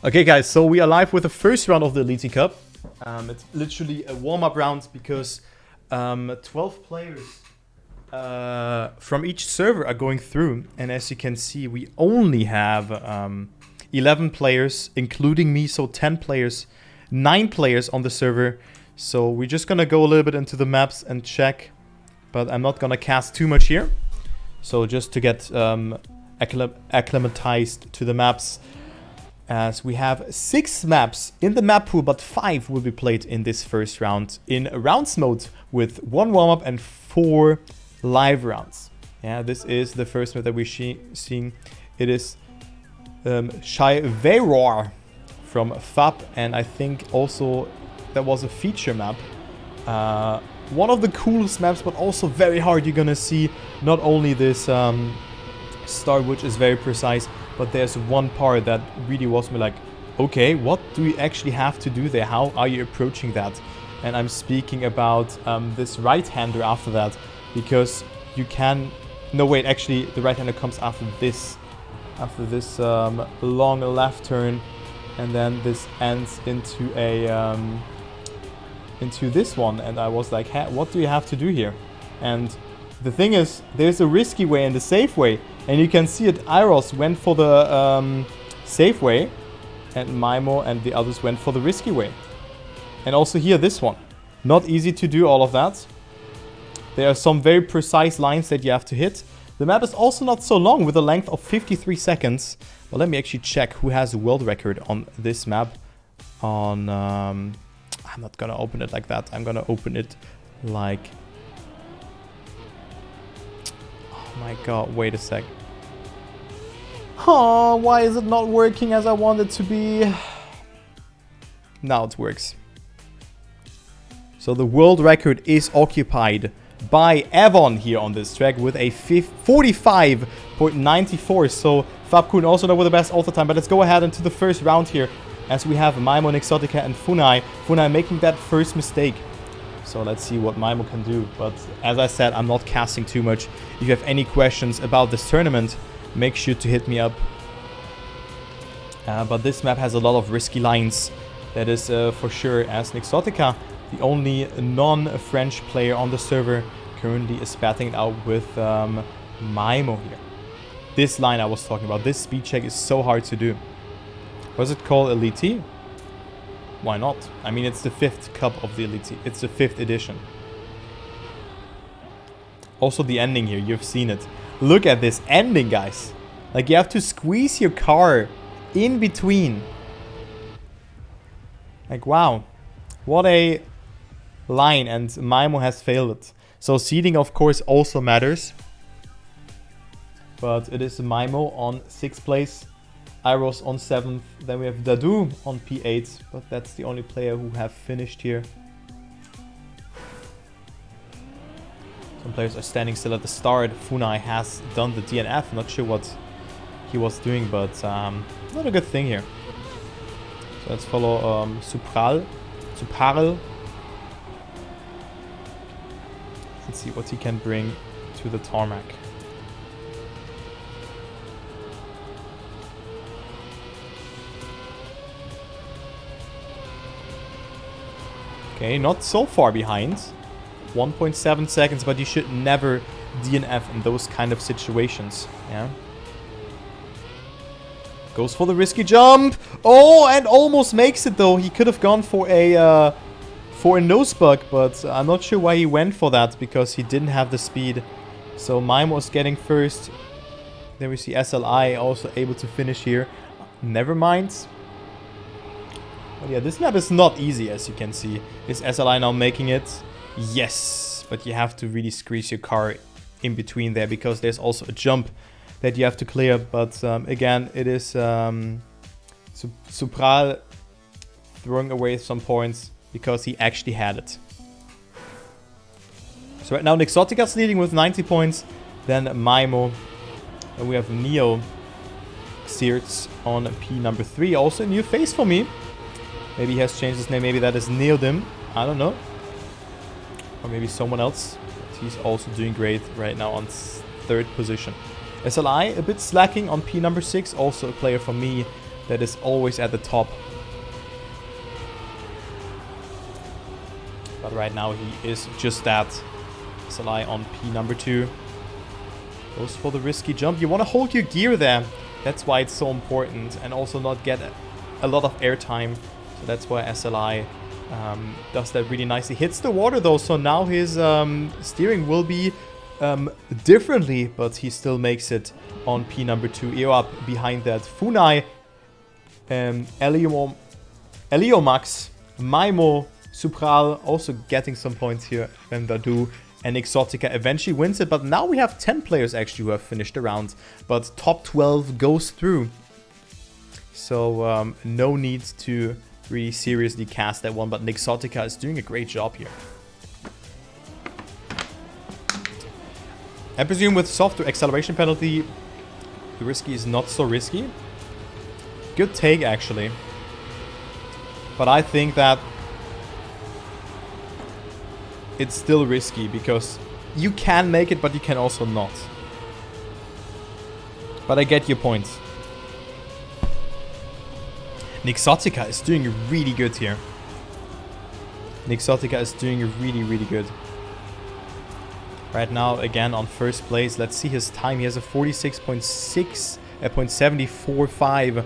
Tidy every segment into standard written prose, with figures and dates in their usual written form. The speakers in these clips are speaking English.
Okay guys, so we are live with the first round of the Elity Cup. It's literally a warm-up round because 12 players from each server are going through. And as you can see, we only have 11 players, including me, so 10 players, 9 players on the server. So we're just gonna go a little bit into the maps and check, but I'm not gonna cast too much here. So just to get acclimatized to the maps. As we have 6 maps in the map pool, but 5 will be played in this first round in rounds mode with 1 warm-up and 4 live rounds. Yeah, this is the first map that we're seeing. It is Shy Veyror from FAB, and I think also that was a feature map. One of the coolest maps, but also very hard. You're gonna see not only this star, which is very precise, but there's one part that really was me like, okay, what do we actually have to do there? How are you approaching that? And I'm speaking about this right-hander after that, because you can... No, wait, actually, the right-hander comes after this long left turn, and then this ends into a into this one. And I was like, hey, what do you have to do here? And the thing is, there's a risky way and a safe way. And you can see it, Iros went for the safe way, and Mimo and the others went for the risky way. And also here, this one. Not easy to do all of that. There are some very precise lines that you have to hit. The map is also not so long, with a length of 53 seconds. Well, let me actually check who has a world record on this map. I'm not gonna open it like that. I'm gonna open it like... My god, wait a sec. Oh, why is it not working as I want it to be? Now it works. So the world record is occupied by Avon here on this track with a 45.94. So Fabkun also not with the best auto time, but let's go ahead into the first round here as we have Mimo, Exotica and Funai. Funai making that first mistake. So let's see what Mimo can do. But as I said, I'm not casting too much. If you have any questions about this tournament, make sure to hit me up. But this map has a lot of risky lines. That is for sure, as Exotica, the only non-French player on the server, currently is battling it out with Mimo here. This line I was talking about, this speed check is so hard to do. Was it called Elity? Why not? I mean, it's the 5th cup of the Elite. It's the 5th edition. Also the ending here, you've seen it. Look at this ending, guys. Like, you have to squeeze your car in between. Like, wow. What a line, and Mimo has failed it. So seeding, of course, also matters. But it is Mimo on 6th place. Iros on 7th, then we have Dadu on P8, but that's the only player who have finished here. Some players are standing still at the start. Funai has done the DNF, not sure what he was doing, but not a good thing here. So let's follow Supral. Let's see what he can bring to the tarmac. Okay, not so far behind. 1.7 seconds, but you should never DNF in those kind of situations. Yeah. Goes for the risky jump. Oh, and almost makes it though. He could have gone for a nose bug, but I'm not sure why he went for that, because he didn't have the speed. So Mime was getting first. Then we see SLI also able to finish here. Never mind. But yeah, this map is not easy, as you can see. Is SLI now making it? Yes, but you have to really squeeze your car in between there, because there's also a jump that you have to clear. But again, it is Supral throwing away some points because he actually had it. So right now, Nexotica's leading with 90 points. Then Mimo. And we have Neo Xerts on P number 3. Also a new face for me. Maybe he has changed his name. Maybe that is Neodim. I don't know. Or maybe someone else. But he's also doing great right now on 3rd position. SLI a bit slacking on P number 6. Also a player for me that is always at the top. But right now he is just that. SLI on P number 2. Goes for the risky jump. You want to hold your gear there. That's why it's so important. And also not get a lot of airtime. So that's why SLI does that really nicely. Hits the water though. So now his steering will be differently. But he still makes it on P number 2. EO up behind that. Funai, Eliomax, Maimo, Supral also getting some points here. And Dadu and Exotica eventually wins it. But now we have 10 players actually who have finished the round. But top 12 goes through. So no need to really seriously cast that one. But Exotica is doing a great job here. I presume with softer acceleration penalty, the risky is not so risky. Good take actually. But I think that it's still risky because you can make it, but you can also not. But I get your point. Exotica is doing really good here. Exotica is doing really, really good. Right now, again, on first place. Let's see his time. He has a 46.745,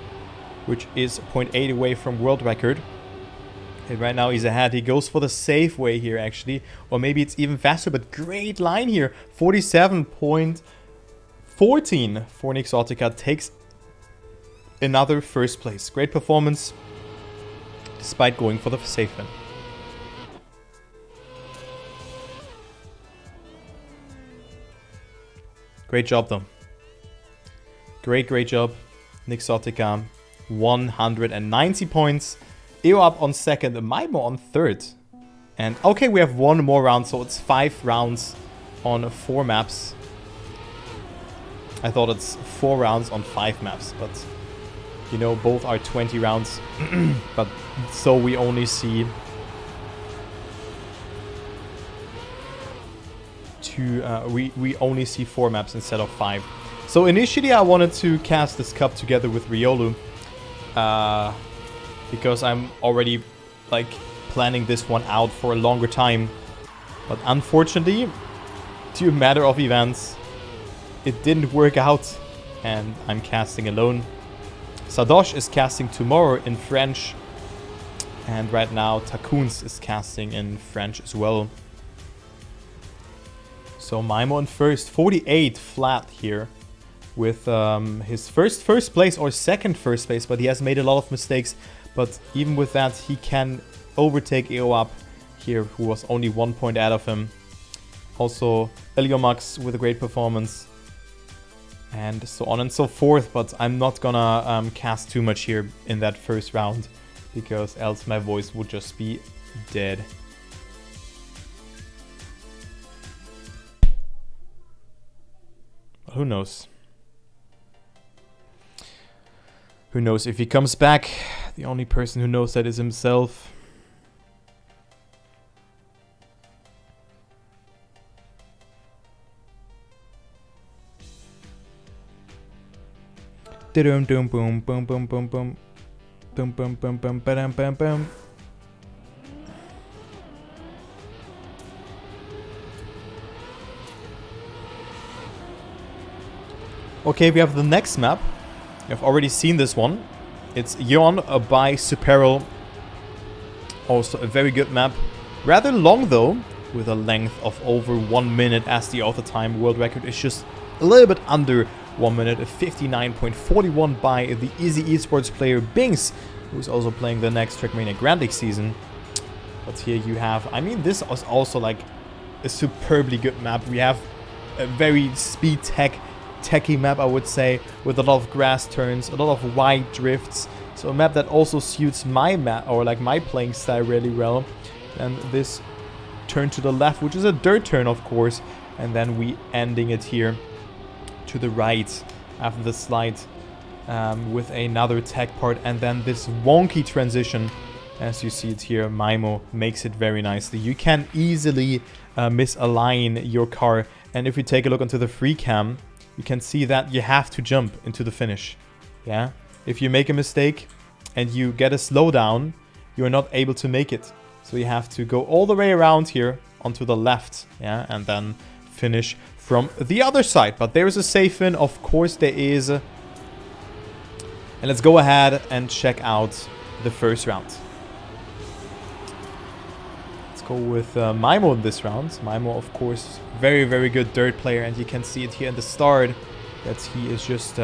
which is 0.8 away from world record. And right now he's ahead. He goes for the safe way here, actually. Or maybe it's even faster, but great line here. 47.14 for Exotica. Takes another first place. Great performance, despite going for the safe win. Great job, though. Great job. Exotica, 190 points. EO up on second, Maimo on third. And okay, we have one more round, so it's 5 rounds on 4 maps. I thought it's 4 rounds on 5 maps, but you know, both are 20 rounds. But so we only see we only see 4 maps instead of 5. So initially I wanted to cast this cup together with Riolu. Because I'm already like planning this one out for a longer time. But unfortunately, due to a matter of events, it didn't work out and I'm casting alone. Sadosh is casting tomorrow in French. And right now Takuns is casting in French as well. So Maimo in first, 48 flat here. With his first place or second first place, but he has made a lot of mistakes. But even with that, he can overtake EO up here, who was only 1 point out of him. Also, Eliomax with a great performance. And so on and so forth. But I'm not gonna cast too much here in that first round, because else my voice would just be dead. Who knows? Who knows if he comes back? The only person who knows that is himself. Dum dum boom boom boom boom boom boom boom boom boom bam bam bam. Okay, we have the next map. I've already seen this one. It's Yon by Superl. Also a very good map. Rather long though, with a length of over 1 minute, as the author time world record is just a little bit under 1 minute. A 59.41 by the Easy Esports player Binks, who's also playing the next Trackmania Community season. But here you have, I mean, this is also like a superbly good map. We have a very speed techy map, I would say, with a lot of grass turns, a lot of wide drifts. So a map that also suits my map, or like my playing style, really well. And this turn to the left, which is a dirt turn, of course, and then we ending it here to the right after the slide with another tech part, and then this wonky transition. As you see it here, Maimo makes it very nicely. You can easily misalign your car, and if we take a look onto the free cam, you can see that you have to jump into the finish. Yeah, if you make a mistake and you get a slowdown, you're not able to make it. So you have to go all the way around here onto the left, yeah, and then finish from the other side. But there is a safe win, of course there is. And let's go ahead and check out the first round. Let's go with Maimo in this round. Maimo, of course, very, very good dirt player, and you can see it here in the start that he is just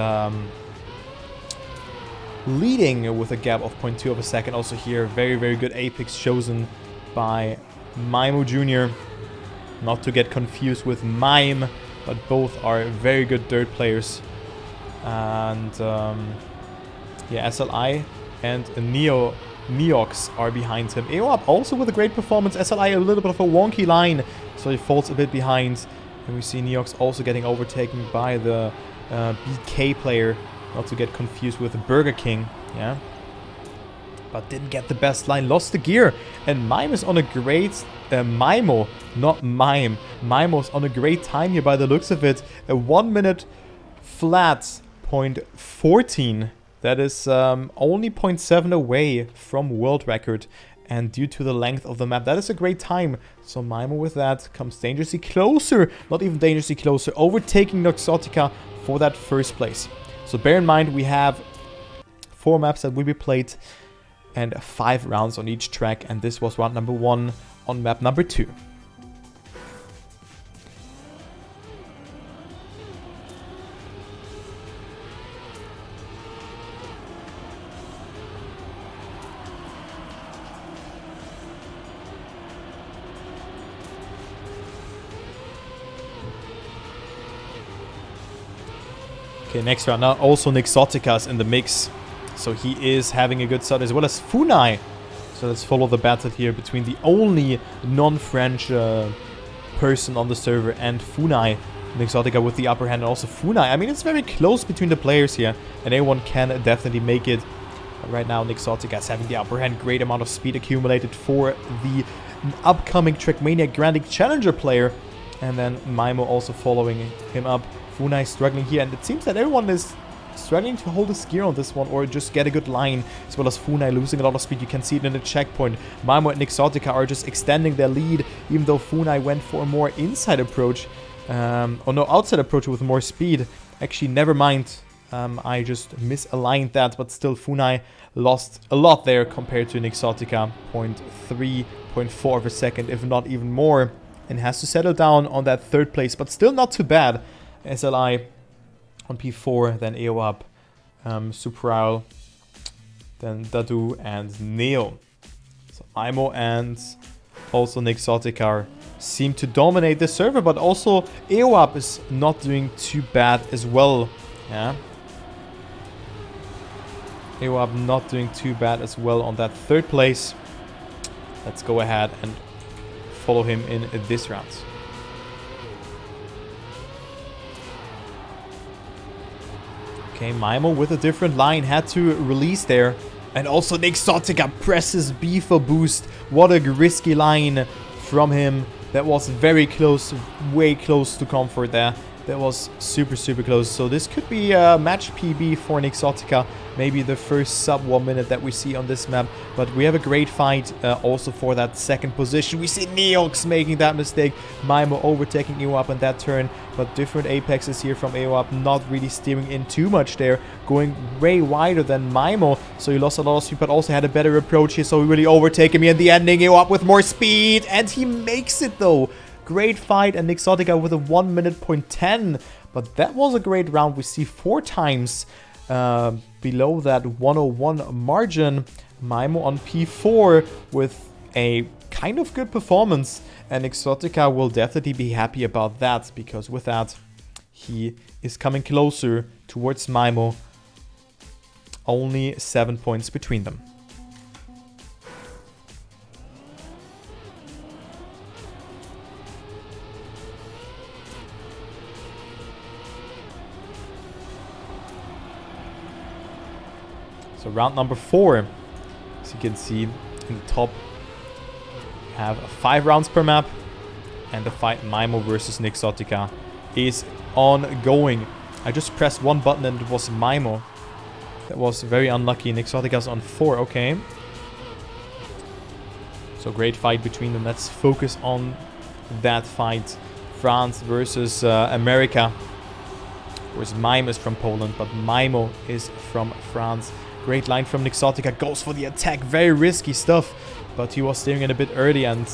leading with a gap of 0.2 of a second. Also here, very, very good apex chosen by Maimo Jr. Not to get confused with Mime, but both are very good dirt players. And yeah, SLI and Neox are behind him. EOAP also with a great performance. SLI a little bit of a wonky line, so he falls a bit behind. And we see Neox also getting overtaken by the BK player. Not to get confused with Burger King, yeah. But didn't get the best line, lost the gear. And Mime is on a great... Maimo, not Mime. Maimo's on a great time here by the looks of it. A 1 minute flat 0.14. That is only 0.7 away from world record. And due to the length of the map, that is a great time. So Maimo with that comes dangerously closer. Not even dangerously closer. Overtaking Noxotica for that first place. So bear in mind, we have 4 maps that will be played and 5 rounds on each track. And this was round number 1 on map number 2. Okay, next round. Now also Nixotica's in the mix. So he is having a good start as well as Funai. So let's follow the battle here between the only non-French person on the server and Funai. Nixotica with the upper hand and also Funai. I mean, it's very close between the players here. And anyone can definitely make it. But right now, Nixotica is having the upper hand. Great amount of speed accumulated for the upcoming Trackmania Grand Challenger player. And then Maimo also following him up. Funai struggling here, and it seems that everyone is struggling to hold his gear on this one or just get a good line, as well as Funai losing a lot of speed. You can see it in the checkpoint. Maimo and Nixotica are just extending their lead, even though Funai went for a more inside approach, or no, outside approach with more speed. Actually, never mind. I just misaligned that, but still Funai lost a lot there compared to Nixotica. 0.3, 0.4 of a second, if not even more, and has to settle down on that third place, but still not too bad. SLI on P4, then EOAP, Supral, then Dadu and Neo. So Maimo and also Nixotica seem to dominate the server, but also EOAP is not doing too bad as well. Yeah. EOAP not doing too bad as well on that third place. Let's go ahead and follow him in this round. Okay, Maimo with a different line had to release there. And also Nixotica presses B for boost. What a risky line from him. That was very close, way close to comfort there. That was super, super close. So this could be a match PB for Nixotica. Maybe the first sub 1 minute that we see on this map. But we have a great fight also for that second position. We see Neox making that mistake. Maimo overtaking EOAP on that turn. But different apexes here from EOAP. Not really steering in too much there. Going way wider than Maimo. So he lost a lot of speed, but also had a better approach here. So he really overtaken me in the ending. EOAP with more speed. And he makes it though. Great fight, and Nixotica with a 1 minute 0.10. But that was a great round. We see 4 times below that 101 margin. Maimo on P4 with a kind of good performance. And Nixotica will definitely be happy about that, because with that, he is coming closer towards Maimo. Only 7 points between them. So round number 4, as you can see in the top, we have 5 rounds per map, and the fight Maimo versus Nixotica is ongoing. I just pressed one button and it was Maimo That was very unlucky. Exotica's on 4. Okay. So great fight between them. Let's focus on that fight. France versus America. Of course, Mime is from Poland, but Mimo is from France. Great line from Exotica. Goes for the attack. Very risky stuff. But he was steering it a bit early, and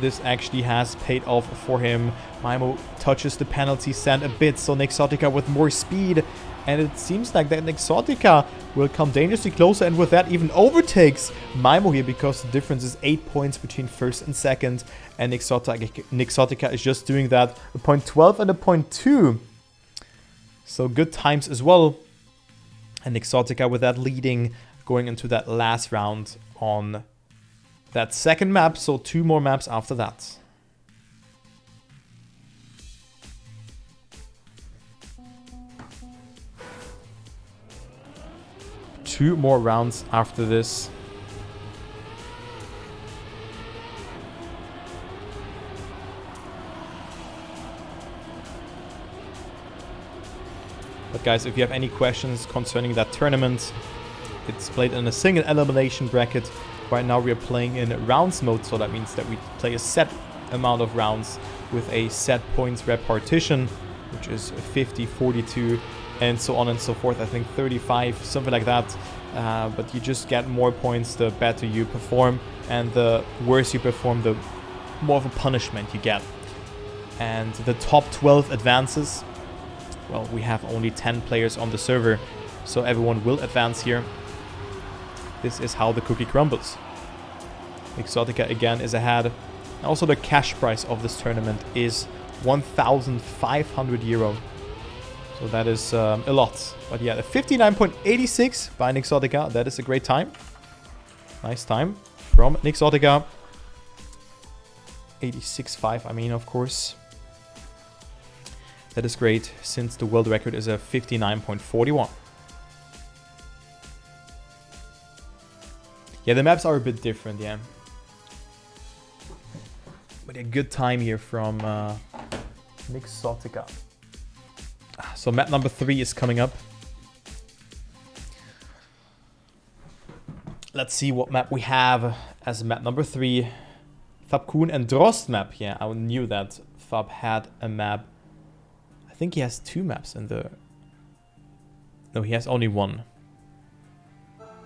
this actually has paid off for him. Mimo touches the penalty stand a bit, so Exotica with more speed. And it seems like that Exotica will come dangerously closer, and with that even overtakes Mimo here, because the difference is 8 points between first and second. And Exotica is just doing that. A point 12 and a point 2. So good times as well. And Exotica with that leading, going into that last round on that second map. So 2 more maps after that. Two more rounds after this. But guys, if you have any questions concerning that tournament, it's played in a single elimination bracket. Right now we are playing in rounds mode, so that means that we play a set amount of rounds with a set points repartition, which is 50, 42, and so on and so forth. I think 35, something like that. But you just get more points the better you perform, and the worse you perform, the more of a punishment you get. And the top 12 advances. Well, we have only 10 players on the server, so everyone will advance here. This is how the cookie crumbles. Exotica again is ahead. Also, the cash prize of this tournament is 1,500 euro. So that is a lot. But yeah, the 59.86 by Exotica. That is a great time. Nice time from Exotica. 86.5, I mean, of course. That is great, since the world record is a 59.41. Yeah, the maps are a bit different, yeah. But a good time here from Exotica. So map number 3 is coming up. Let's see what map we have as map number 3. Fab Kuhn and Drost map. Yeah, I knew that Fab had a map. I think he has 2 maps in the... No, he has only 1.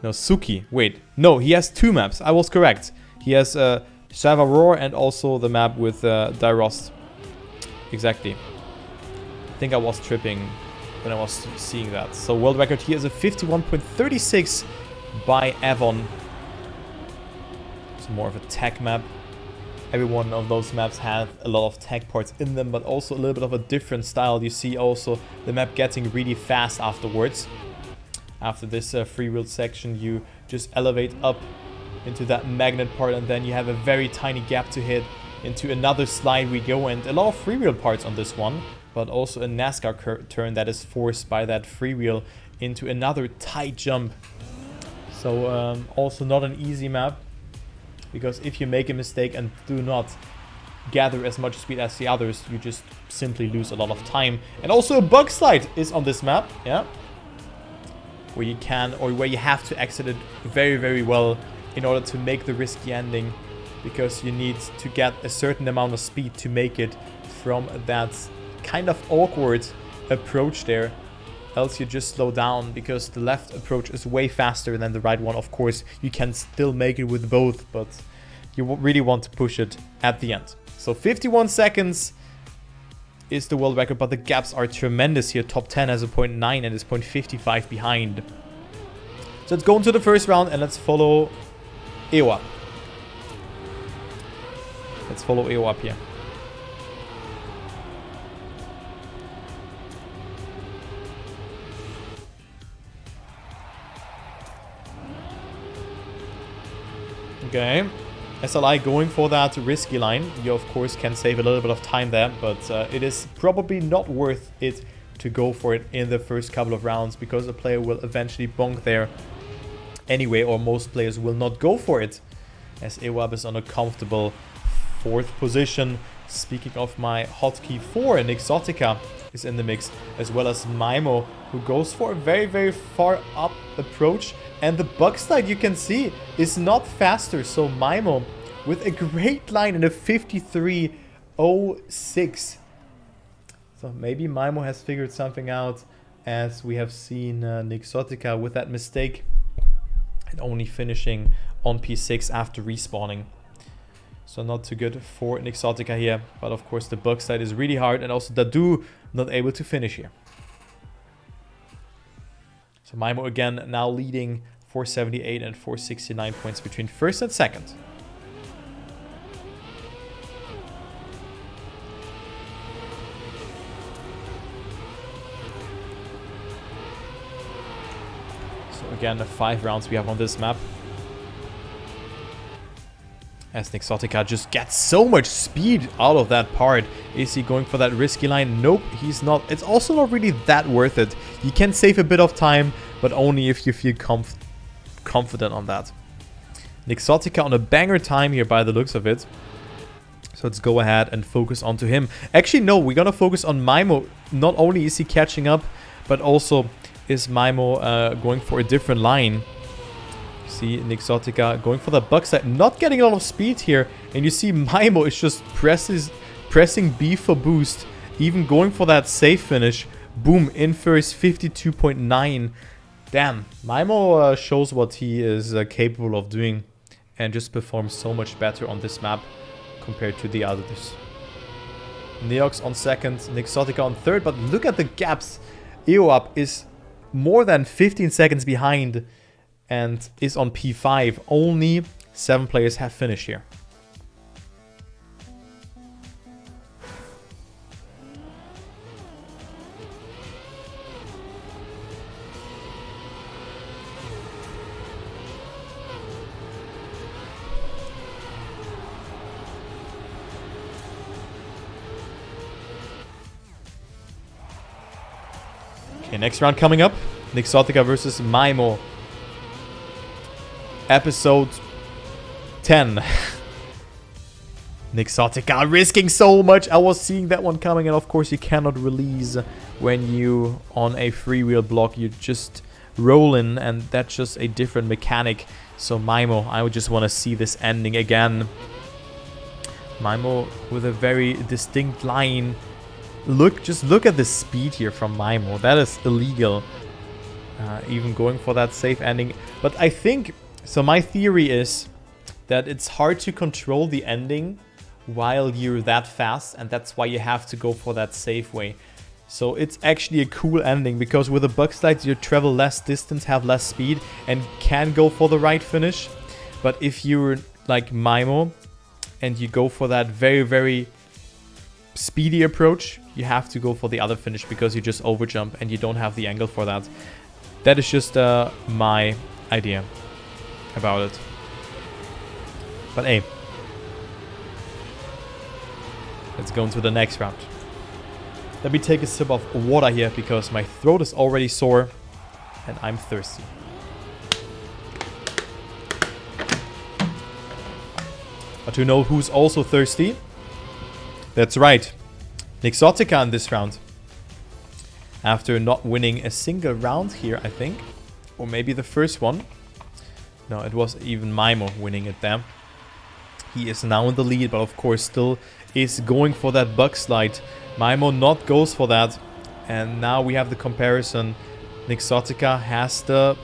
No, Suki. Wait. No, he has 2 maps. I was correct. He has Java Roar and also the map with Dyrost. Exactly. I think I was tripping when I was seeing that. So world record here is a 51.36 by Avon. It's more of a tech map. Every one of those maps have a lot of tech parts in them, but also a little bit of a different style. You see also the map getting really fast afterwards. After this freewheel section, you just elevate up into that magnet part, and then you have a very tiny gap to hit. Into another slide we go, and a lot of freewheel parts on this one, but also a NASCAR turn that is forced by that freewheel into another tight jump. So also not an easy map, because if you make a mistake and do not gather as much speed as the others, you just simply lose a lot of time. And also a bug slide is on this map, yeah, where you can, or where you have to exit it very, very well in order to make the risky ending, because you need to get a certain amount of speed to make it from that kind of awkward approach there. Else you just slow down, because the left approach is way faster than the right one. Of course, you can still make it with both, but you really want to push it at the end. So 51 seconds is the world record, but the gaps are tremendous here. Top 10 has a 0.9 and is 0.55 behind. So let's go into the first round and let's follow EO up. Let's follow EO up here. Okay, SLI going for that risky line. You of course can save a little bit of time there, but it is probably not worth it to go for it in the first couple of rounds, because the player will eventually bonk there anyway, or most players will not go for it, as EWAB is on a comfortable 4th position. Speaking of my hotkey 4 in Exotica, is in the mix, as well as Maimo, who goes for a very, very far up approach. And the bug slide, you can see, is not faster. So Maimo with a great line in a 53.06. So maybe Maimo has figured something out, as we have seen Nixotica with that mistake and only finishing on P6 after respawning. So not too good for Nixotica here. But of course the bug slide is really hard, and also Dadu not able to finish here. So Maimo again now leading 478 and 469 points between first and second. So again, the 5 rounds we have on this map. As Nixotica just gets so much speed out of that part. Is he going for that risky line? Nope, he's not. It's also not really that worth it. You can save a bit of time, but only if you feel confident on that. Nixotica on a banger time here by the looks of it. So let's go ahead and focus onto him. Actually, no, we're gonna focus on Maimo. Not only is he catching up, but also is Maimo going for a different line. See Nixotica going for the bug slide, not getting a lot of speed here, and you see Maimo is just pressing B for boost, even going for that safe finish. Boom, in first, 52.9. Damn, Maimo shows what he is capable of doing, and just performs so much better on this map compared to the others. Neox on second, Nixotica on third, but look at the gaps. EOUP is more than 15 seconds behind and is on P5. Only 7 players have finished here. Okay, next round coming up. Nixotica versus Maimo. Episode 10. Nixotica risking so much. I was seeing that one coming, and of course you cannot release when you on a freewheel block. You just roll in, and that's just a different mechanic. So Maimo, I would just want to see this ending again. Maimo with a very distinct line. Just look at the speed here from Maimo. That is illegal. Even going for that safe ending. But I think, so my theory is that it's hard to control the ending while you're that fast, and that's why you have to go for that safe way. So it's actually a cool ending, because with the bug slides you travel less distance, have less speed, and can go for the right finish. But if you're like Maimo and you go for that very, very speedy approach, you have to go for the other finish, because you just overjump and you don't have the angle for that. That is just my idea about it. But hey, let's go into the next round. Let me take a sip of water here, because my throat is already sore and I'm thirsty. But to know who's also thirsty, that's right, Nixotica in this round. After not winning a single round here, I think. Or maybe the first one. No, it was even Maimo winning it there. He is now in the lead, but of course still is going for that bug slide. Maimo not goes for that. And now we have the comparison. Nixotica has the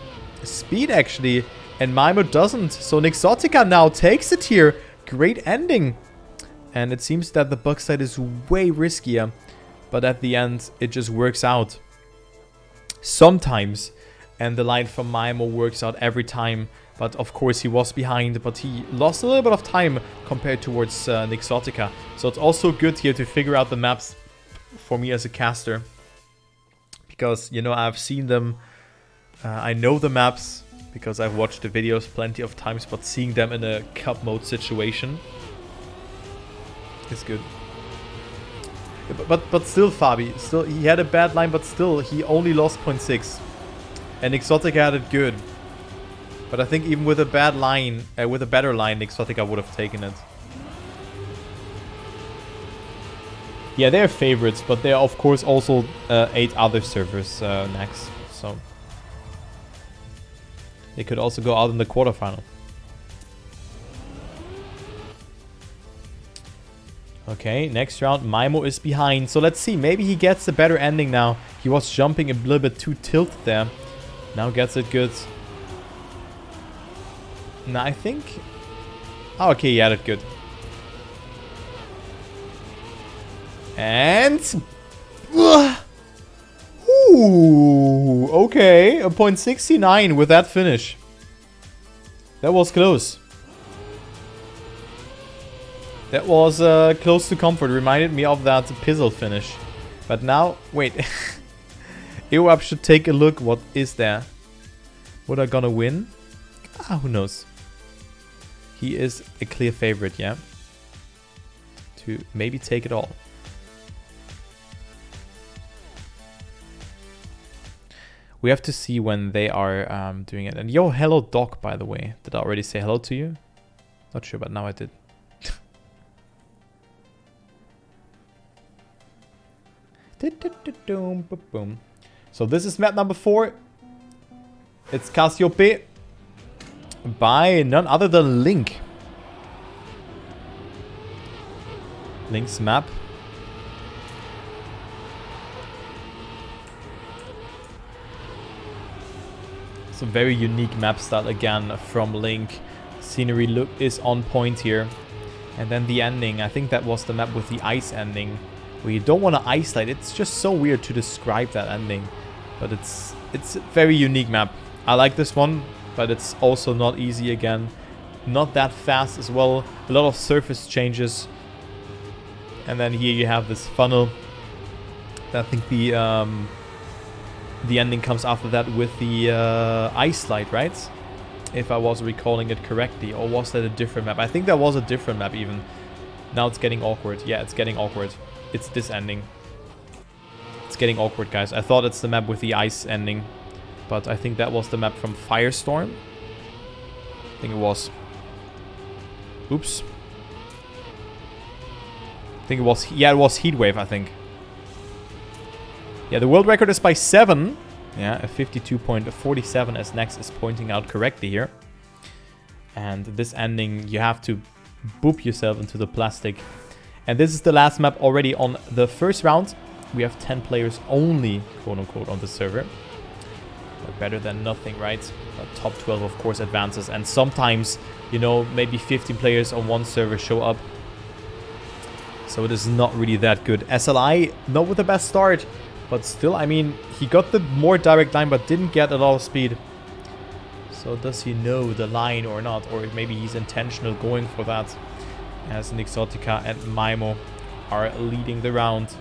speed actually, and Maimo doesn't. So Nixotica now takes it here. Great ending. And it seems that the bug slide is way riskier. But at the end, it just works out. Sometimes. And the line from Maimo works out every time. But of course he was behind, but he lost a little bit of time compared towards Nixotica. So it's also good here to figure out the maps for me as a caster. Because, you know, I've seen them. I know the maps because I've watched the videos plenty of times. But seeing them in a cup mode situation is good. But still, Fabi, still he had a bad line, but still he only lost 0.6, and Nixotica had it good. But I think even with a bad line, with a better line, Nixotica would have taken it. Yeah, they're favorites, but there are of course also 8 other servers next. So they could also go out in the quarterfinal. Okay, next round, Maimo is behind. So let's see, maybe he gets a better ending now. He was jumping a little bit too tilted there. Now gets it good. Now I think... Oh, okay, he had it good. And... Ooh, okay, a .69 with that finish. That was close. That was close to comfort. Reminded me of that Pizzle finish. But now, wait. Ewab should take a look. What is there? Would I gonna win? Ah, who knows? He is a clear favorite, yeah? To maybe take it all. We have to see when they are doing it. And yo, hello Doc, by the way. Did I already say hello to you? Not sure, but now I did. So this is map number 4. It's Cassiope by none other than Link. Link's map. It's a very unique map style again from Link. Scenery look is on point here. And then the ending, I think that was the map with the ice ending. Where you don't want to isolate. It's just so weird to describe that ending. But it's a very unique map. I like this one, but it's also not easy again. Not that fast as well. A lot of surface changes. And then here you have this funnel. I think the ending comes after that with the ice slide, right? If I was recalling it correctly. Or was that a different map? I think that was a different map even. Now it's getting awkward. Yeah, it's getting awkward. It's this ending. It's getting awkward, guys. I thought it's the map with the ice ending. But I think that was the map from Firestorm. I think it was. Oops. I think it was... Yeah, it was Heatwave, I think. Yeah, the world record is by 7. Yeah, a 52.47 as Nex is pointing out correctly here. And this ending, you have to boop yourself into the plastic. And this is the last map already on the first round. We have 10 players only, quote unquote, on the server. But better than nothing, right? But top 12, of course, advances. And sometimes, you know, maybe 15 players on one server show up. So it is not really that good. SLI, not with the best start. But still, I mean, he got the more direct line, but didn't get a lot of speed. So does he know the line or not? Or maybe he's intentional going for that. As Nixotica and Maimo are leading the round.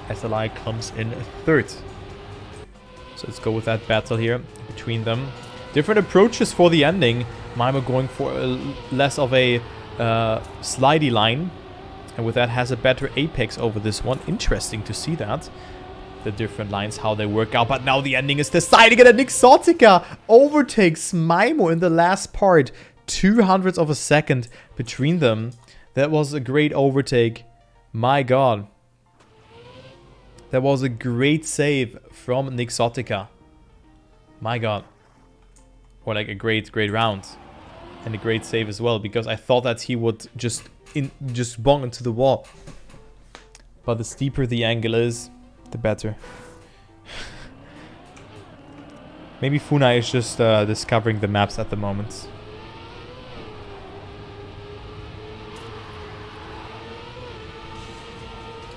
SLI comes in third. So let's go with that battle here between them. Different approaches for the ending. Maimo going for less of a slidey line. And with that has a better apex over this one. Interesting to see that. The different lines, how they work out. But now the ending is deciding it. And Nixotica overtakes Maimo in the last part. 200ths of a second between them. That was a great overtake. My god. That was a great save from Nixotica. My god. Or like a great round. And a great save as well. Because I thought that he would just bong into the wall. But the steeper the angle is, the better. Maybe Funai is just discovering the maps at the moment.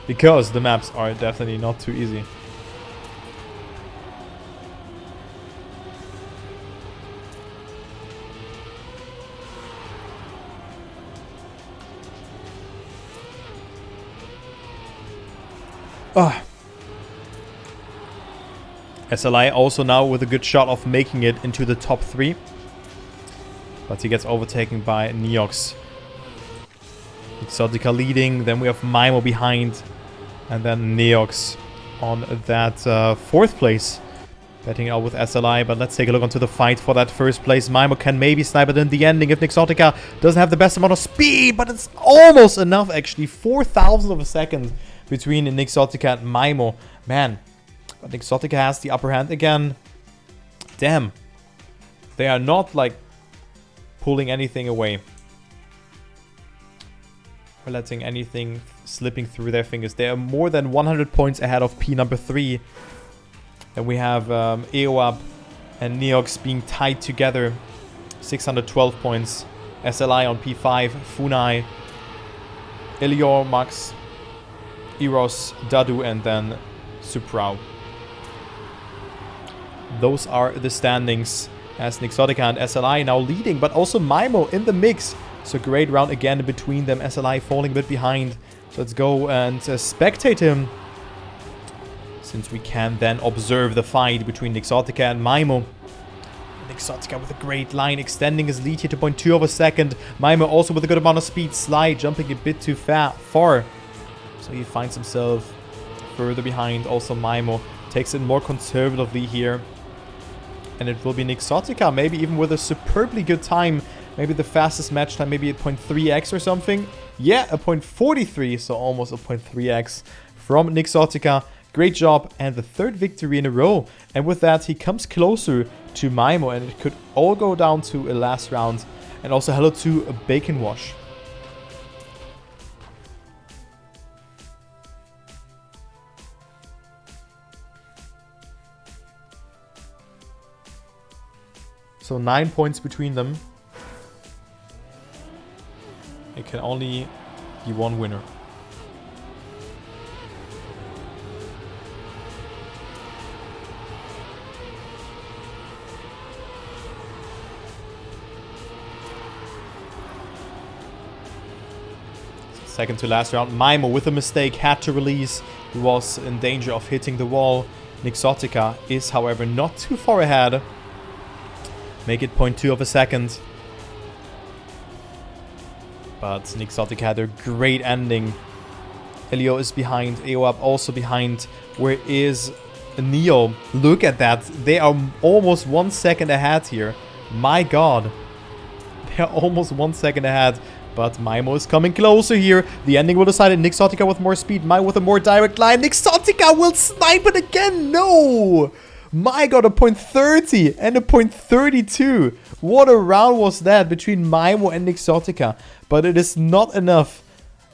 Because the maps are definitely not too easy. Ah. SLI also now with a good shot of making it into the top 3. But he gets overtaken by Neox. Exotica leading, then we have Maimo behind. And then Neox on that 4th place. Betting out with SLI, but let's take a look onto the fight for that first place. Maimo can maybe snipe it in the ending if Nixotica doesn't have the best amount of speed, but it's almost enough actually. 4,000 of a second between Nixotica and Maimo. Man, but Nixotica has the upper hand again. Damn. They are not like pulling anything away. Or letting anything slipping through their fingers. They are more than 100 points ahead of P number 3. Then we have EOAP and Neox being tied together. 612 points. SLI on P5. Funai. Elior, Max. Eros, Dadu, and then Suprao. Those are the standings. As Nixotica and SLI now leading, but also Maimo in the mix. So great round again between them. SLI falling a bit behind. So let's go and spectate him, since we can then observe the fight between Nixotica and Maimo. Nixotica with a great line, extending his lead here to 0.2 of a second. Maimo also with a good amount of speed. Sly jumping a bit too far. So he finds himself further behind. Also Maimo takes it more conservatively here. And it will be Nixotica, maybe even with a superbly good time. Maybe the fastest match time, maybe at 0.3x or something. Yeah, a 0.43, so almost a 0.3x from Nixotica. Great job, and the third victory in a row. And with that, he comes closer to Maimo, and it could all go down to a last round. And also hello to a Bacon Wash. So 9 points between them. It can only be one winner. Second to last round. Maimo with a mistake had to release. He was in danger of hitting the wall. Nixotica is, however, not too far ahead. Make it 0.2 of a second. But Nixotica had a great ending. Elio is behind. EOAP also behind. Where is Neo? Look at that. They are almost 1 second ahead here. My god. They are almost 1 second ahead. But Maimo is coming closer here. The ending will decide it. Nixotica with more speed. Maimo with a more direct line. Nixotica will snipe it again. No! My god, a 0.30 and a 0.32. What a round was that between Maimo and Nixotica. But it is not enough.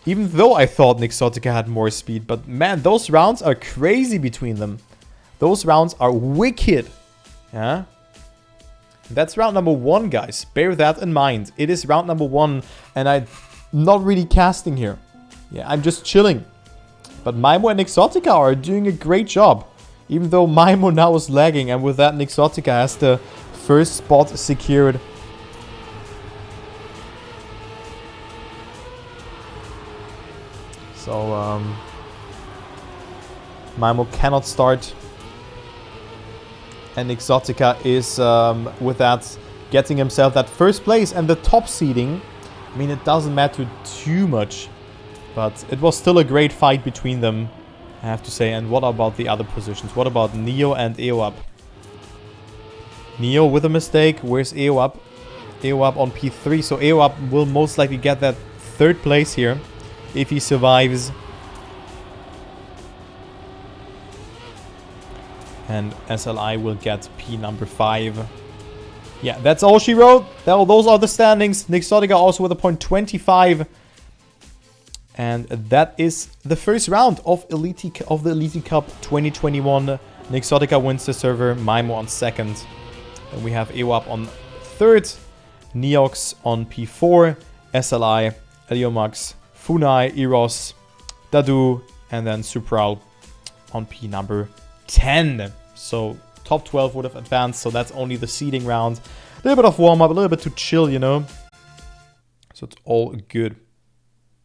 Even though I thought Nixotica had more speed. But man, those rounds are crazy between them. Those rounds are wicked. Yeah? That's round number 1, guys. Bear that in mind. It is round number 1. And I'm not really casting here. Yeah, I'm just chilling. But Maimo and Nixotica are doing a great job. Even though Maimo now is lagging. And with that, Nixotica has the first spot secured. So, Maimo cannot start. And Nixotica is, with that, getting himself that first place and the top seeding. I mean, it doesn't matter too much. But it was still a great fight between them, I have to say. And what about the other positions? What about Neo and EOAP? Neo with a mistake. Where's EOAP? EOAP on P3. So EOAP will most likely get that third place here if he survives. And SLI will get P number 5. Yeah, that's all she wrote. Those are the standings. Nixotica also with a 0.25. And that is the first round of the Elity Cup 2021. Nixotica wins the server. Maimo on second. Then we have EOAP on third. Neox on P4. SLI, Eliomax, Funai, Eros, Dadu, and then Supral on P number 10. So top 12 would have advanced. So that's only the seeding round. A little bit of warm up, a little bit to chill, you know. So it's all good.